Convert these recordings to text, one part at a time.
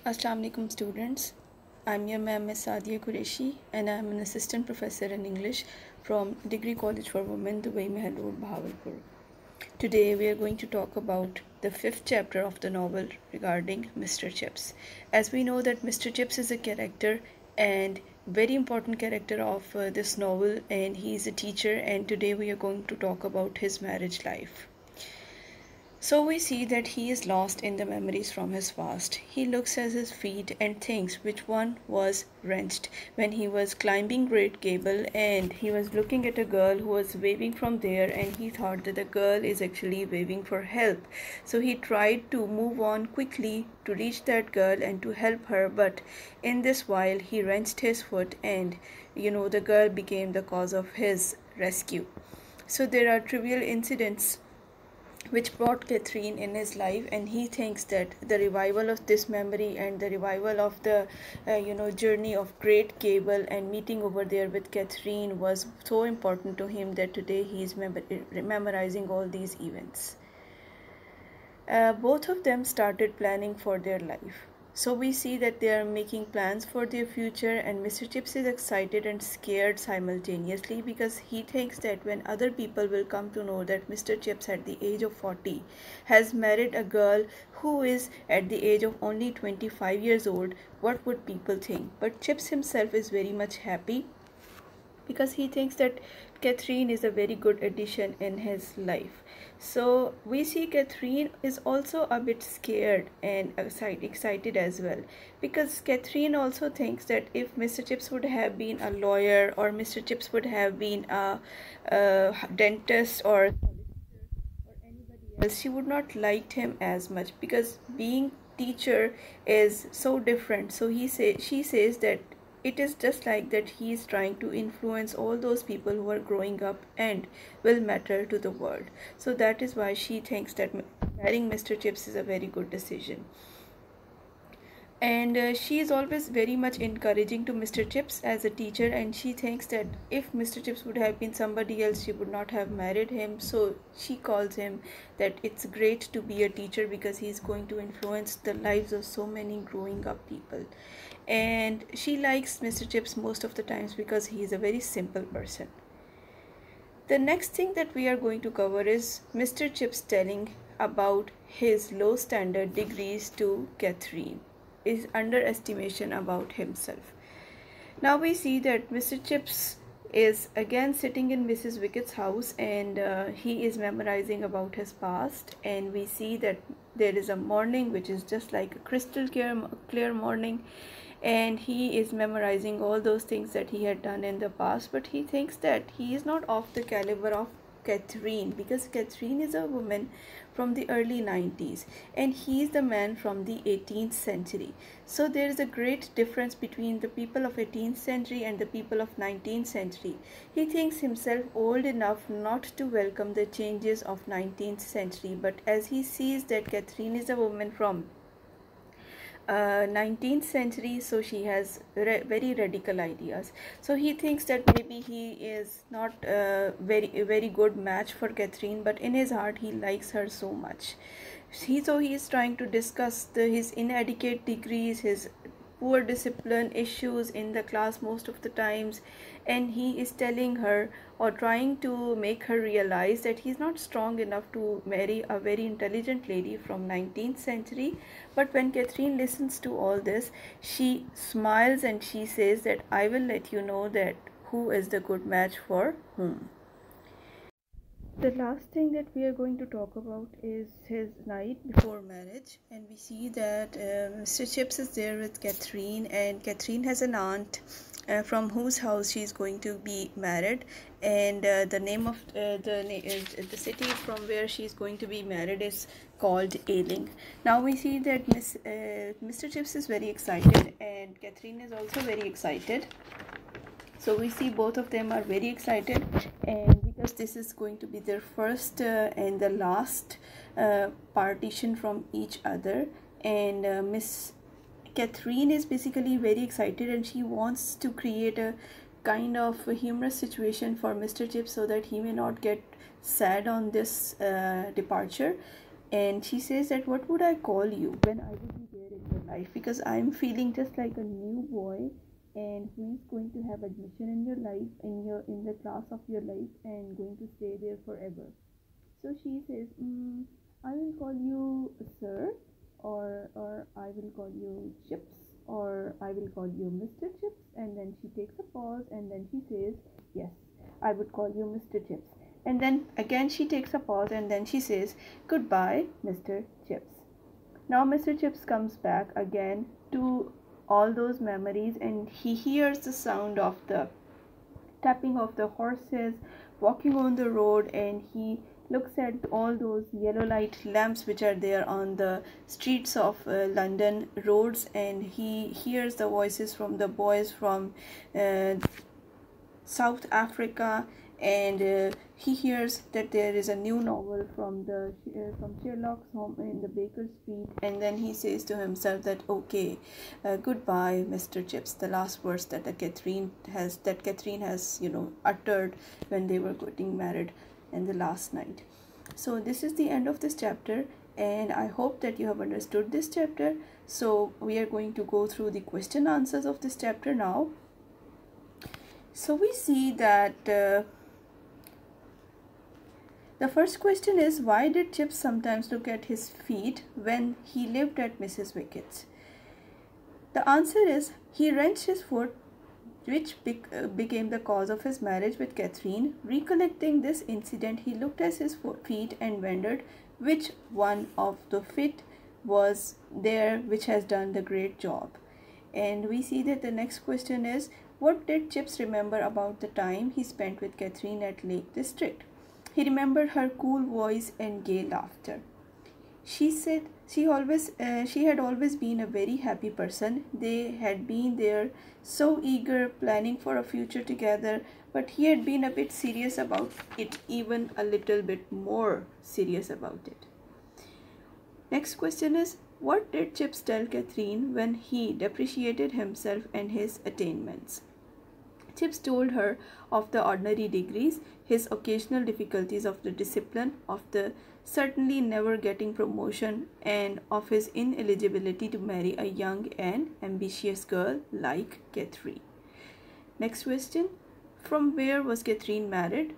Assalamu alaikum students. I'm your ma'am Ms. Sadia Qureshi and I'm an assistant professor in English from Degree College for Women, Dubai Mahal Road, Bahawalpur. Today we are going to talk about the fifth chapter of the novel regarding Mr. Chips. As we know that Mr. Chips is a character and very important character of this novel, and he is a teacher, and today we are going to talk about his marriage life. So we see that he is lost in the memories from his past. He looks at his feet and thinks which one was wrenched when he was climbing Great Gable, and he was looking at a girl who was waving from there, and he thought that the girl is actually waving for help. So he tried to move on quickly to reach that girl and to help her, but in this while he wrenched his foot, and the girl became the cause of his rescue. So there are trivial incidents which brought Catherine in his life, and he thinks that the revival of this memory and the revival of the journey of Great Gable and meeting over there with Catherine was so important to him that today he is memorizing all these events. Both of them started planning for their life. So we see that they are making plans for their future, and Mr. Chips is excited and scared simultaneously because he thinks that when other people will come to know that Mr. Chips at the age of 40 has married a girl who is at the age of only 25 years old, what would people think? But Chips himself is very much happy because he thinks that Catherine is a very good addition in his life. So we see Catherine is also a bit scared and excited as well, because Catherine also thinks that if Mr. Chips would have been a lawyer, or Mr. Chips would have been a dentist or anybody else, she would not liked him as much, because being teacher is so different. So she says that it is just like that he is trying to influence all those people who are growing up and will matter to the world. So that is why she thinks that marrying Mr. Chips is a very good decision. And she is always very much encouraging to Mr. Chips as a teacher, and she thinks that if Mr. Chips would have been somebody else, she would not have married him. So she calls him that it's great to be a teacher because he is going to influence the lives of so many growing up people. And she likes Mr. Chips most of the times because he is a very simple person. The next thing that we are going to cover is Mr. Chips telling about his low standard degrees to Catherine, is underestimation about himself. Now we see that Mr. Chips is again sitting in Mrs. Wickett's house, and he is memorizing about his past, and we see that there is a morning which is just like a crystal clear morning, and he is memorizing all those things that he had done in the past, but he thinks that he is not of the caliber of Catherine, because Catherine is a woman from the early 90s and he is the man from the 18th century. So there is a great difference between the people of 18th century and the people of 19th century. He thinks himself old enough not to welcome the changes of 19th century, but as he sees that Catherine is a woman from 19th century, so she has very radical ideas. So he thinks that maybe he is not a very good match for Catherine, but in his heart he likes her so much. So he is trying to discuss his inadequate degrees, his poor discipline issues in the class most of the times, and he is telling her or trying to make her realize that he's not strong enough to marry a very intelligent lady from 19th century. But when Catherine listens to all this, she smiles and she says that I will let you know that who is the good match for whom. The last thing that we are going to talk about is his night before marriage, and we see that Mr. Chips is there with Catherine, and Catherine has an aunt from whose house she is going to be married, and the name of the city from where she is going to be married is called Ailing. Now we see that Mr. Chips is very excited, and Catherine is also very excited. So we see both of them are very excited, and because this is going to be their first and the last partition from each other, and Miss Catherine is basically very excited and she wants to create a kind of a humorous situation for Mr. Chips so that he may not get sad on this departure. And she says that what would I call you when I would be there in your life, because I'm feeling just like a new boy and who is going to have admission in your life, in the class of your life, and going to stay there forever. So she says, I will call you sir, or I will call you Chips, or I will call you Mr. Chips. And then she takes a pause and then she says, yes, I would call you Mr. Chips. And then again she takes a pause and then she says, goodbye, Mr. Chips. Now Mr. Chips comes back again to all those memories, and he hears the sound of the tapping of the horses walking on the road, and he looks at all those yellow light lamps which are there on the streets of London roads, and he hears the voices from the boys from uh, South Africa, and he hears that there is a new novel from Sherlock's home in the Baker Street, and then he says to himself that okay, goodbye, Mr. Chips. The last words that Catherine has uttered when they were getting married in the last night. So this is the end of this chapter, and I hope that you have understood this chapter. So we are going to go through the question answers of this chapter now. So we see that the first question is, why did Chips sometimes look at his feet when he lived at Mrs. Wickett's? The answer is, he wrenched his foot, which became the cause of his marriage with Catherine. Recollecting this incident, he looked at his feet and wondered which one of the feet was there which has done the great job. And we see that the next question is, what did Chips remember about the time he spent with Catherine at Lake District? He remembered her cool voice and gay laughter. She said she had always been a very happy person. They had been there so eager, planning for a future together, but he had been a bit serious about it, even a little bit more serious about it. Next question is, what did Chips tell Catherine when he depreciated himself and his attainments? Chips told her of the ordinary degrees, his occasional difficulties of the discipline, of the certainly never getting promotion, and of his ineligibility to marry a young and ambitious girl like Catherine. Next question, from where was Catherine married?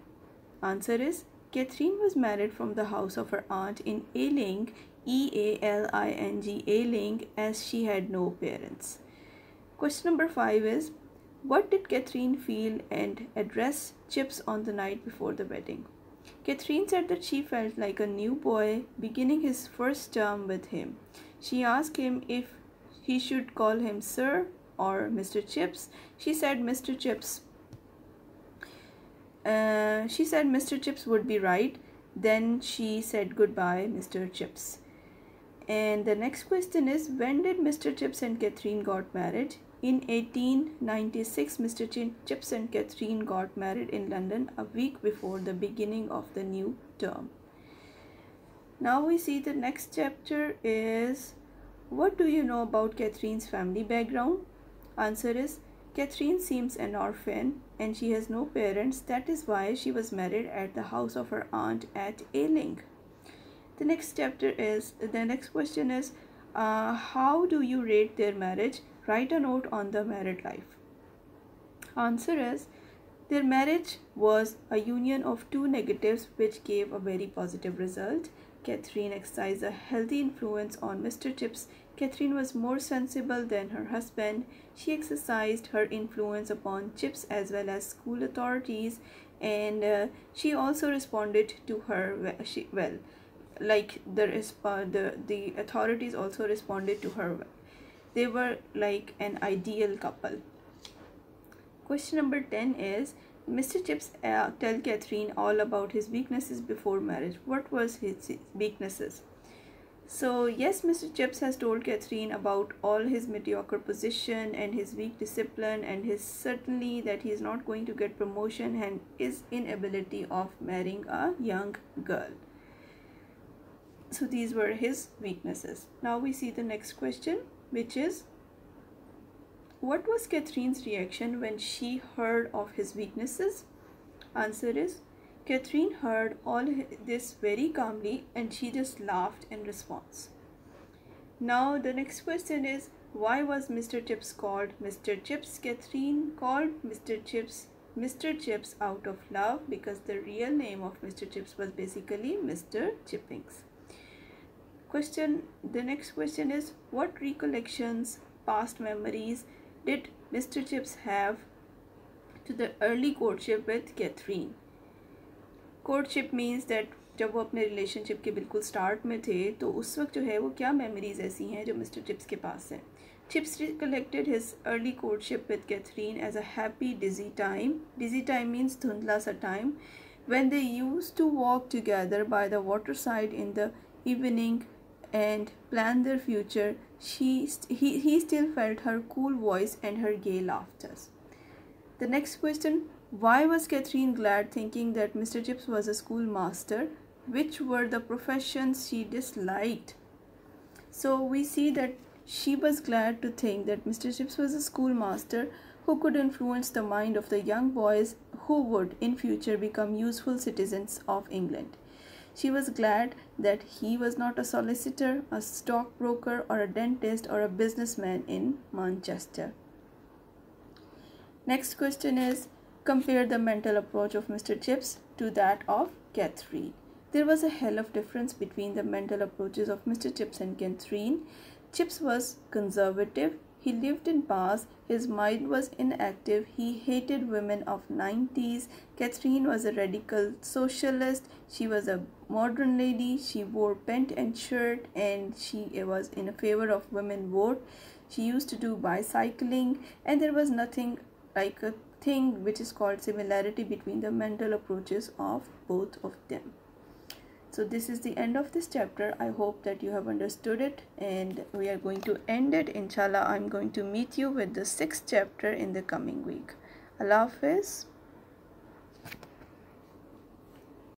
Answer is, Catherine was married from the house of her aunt in Ealing, Ealing, Ealing, as she had no parents. Question number 5 is, what did Catherine feel and address Chips on the night before the wedding? Catherine said that she felt like a new boy beginning his first term with him. She asked him if he should call him Sir or Mr. Chips. She said Mr. Chips would be right. Then she said goodbye, Mr. Chips. And the next question is, when did Mr. Chips and Catherine got married? In 1896, Mr. Chips and Catherine got married in London a week before the beginning of the new term. Now we see the next chapter is, what do you know about Catherine's family background? Answer is, Catherine seems an orphan and she has no parents. That is why she was married at the house of her aunt at Ealing. The next question is, how do you rate their marriage? Write a note on the married life. Answer is, their marriage was a union of two negatives which gave a very positive result. Catherine exercised a healthy influence on Mr. Chips. Catherine was more sensible than her husband. She exercised her influence upon Chips as well as school authorities, and she also responded to her well. Like the authorities also responded to her well. They were like an ideal couple. Question number 10 is, Mr. Chips tell Catherine all about his weaknesses before marriage. What was his weaknesses? So yes, Mr. Chips has told Catherine about all his mediocre position and his weak discipline, and his certainly that he is not going to get promotion, and his inability of marrying a young girl. So these were his weaknesses. Now we see the next question, which is, what was Catherine's reaction when she heard of his weaknesses? Answer is, Catherine heard all this very calmly and she just laughed in response. Now the next question is, why was Mr. Chips called Mr. Chips? Catherine called Mr. Chips out of love because the real name of Mr. Chips was basically Mr. Chippings. The next question is, what recollections, past memories did Mr. Chips have to the early courtship with Catherine? Courtship means that जब वो अपने relationship के बिल्कुल start में थे तो उस वक्त जो है वो क्या मेमोरीज ऐसी हैं जो मिस्टर चिप्स के पास हैं. Chips recollected his early courtship with Katherine as a happy dizzy time means धुंधला सा time when they used to walk together by the waterside in the evening and plan their future. He still felt her cool voice and her gay laughter. The next question, why was Catherine glad thinking that Mr. Chips was a schoolmaster? Which were the professions she disliked? So we see that she was glad to think that Mr. Chips was a schoolmaster who could influence the mind of the young boys who would in future become useful citizens of England. She was glad that he was not a solicitor, a stockbroker, or a dentist, or a businessman in Manchester. Next question is, compare the mental approach of Mr. Chips to that of Catherine. There was a hell of difference between the mental approaches of Mr. Chips and Catherine. Chips was conservative. He lived in past. His mind was inactive. He hated women of 90s. Catherine was a radical socialist. She was a modern lady. She wore pant and shirt and she was in favor of women vote. She used to do bicycling and there was nothing like a thing which is called similarity between the mental approaches of both of them. So this is the end of this chapter. I hope that you have understood it and we are going to end it. Inshallah, I'm going to meet you with the 6th chapter in the coming week. Allah Hafiz.